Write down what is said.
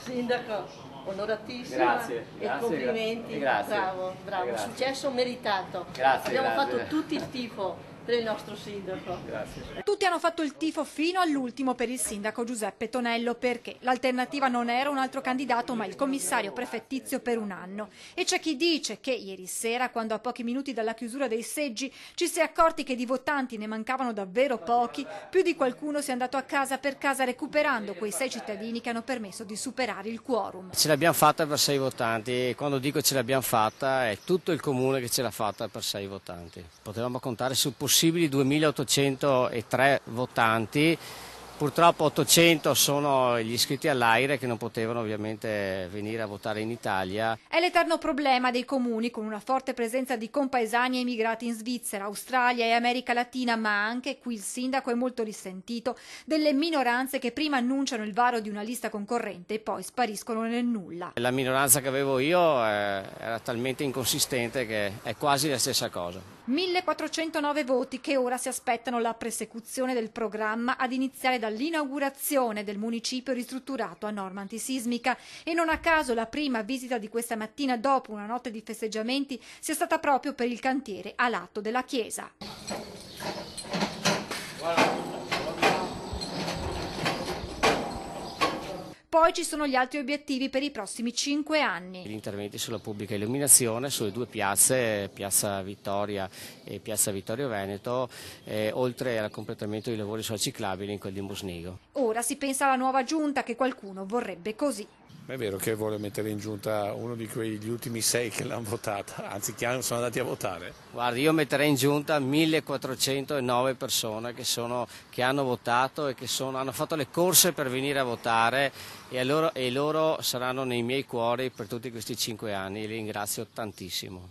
Sindaco, onoratissima. Grazie, e grazie, complimenti, grazie. bravo, Grazie. successo meritato. Grazie, Abbiamo grazie. fatto tutti il tifo per il nostro sindaco. Grazie. Tutti hanno fatto il tifo fino all'ultimo per il sindaco Giuseppe Tonello perché l'alternativa non era un altro candidato ma il commissario prefettizio per un anno. E c'è chi dice che ieri sera, quando a pochi minuti dalla chiusura dei seggi ci si è accorti che di votanti ne mancavano davvero pochi, più di qualcuno si è andato a casa per casa recuperando quei 6 cittadini che hanno permesso di superare il quorum. Ce l'abbiamo fatta per 6 votanti e quando dico ce l'abbiamo fatta è tutto il comune che ce l'ha fatta per 6 votanti. Potevamo contare su possibili 2.803 votanti, purtroppo 800 sono gli iscritti all'AIRE che non potevano ovviamente venire a votare in Italia. È l'eterno problema dei comuni con una forte presenza di compaesani emigrati in Svizzera, Australia e America Latina, ma anche, qui il sindaco è molto risentito, delle minoranze che prima annunciano il varo di una lista concorrente e poi spariscono nel nulla. La minoranza che avevo io era talmente inconsistente che è quasi la stessa cosa. 1409 voti che ora si aspettano la prosecuzione del programma ad iniziare dall'inaugurazione del municipio ristrutturato a norma antisismica e non a caso la prima visita di questa mattina dopo una notte di festeggiamenti sia stata proprio per il cantiere a lato della chiesa. Poi ci sono gli altri obiettivi per i prossimi 5 anni. Gli interventi sulla pubblica illuminazione sulle 2 piazze, Piazza Vittoria e Piazza Vittorio Veneto, oltre al completamento dei lavori sulla ciclabile in quel di Musnigo. Ora si pensa alla nuova giunta che qualcuno vorrebbe così. È vero che vuole mettere in giunta uno di quegli ultimi 6 che l'hanno votata, anzi che sono andati a votare. Guardi, io metterei in giunta 1409 persone che hanno votato e che hanno fatto le corse per venire a votare e loro saranno nei miei cuori per tutti questi 5 anni e li ringrazio tantissimo.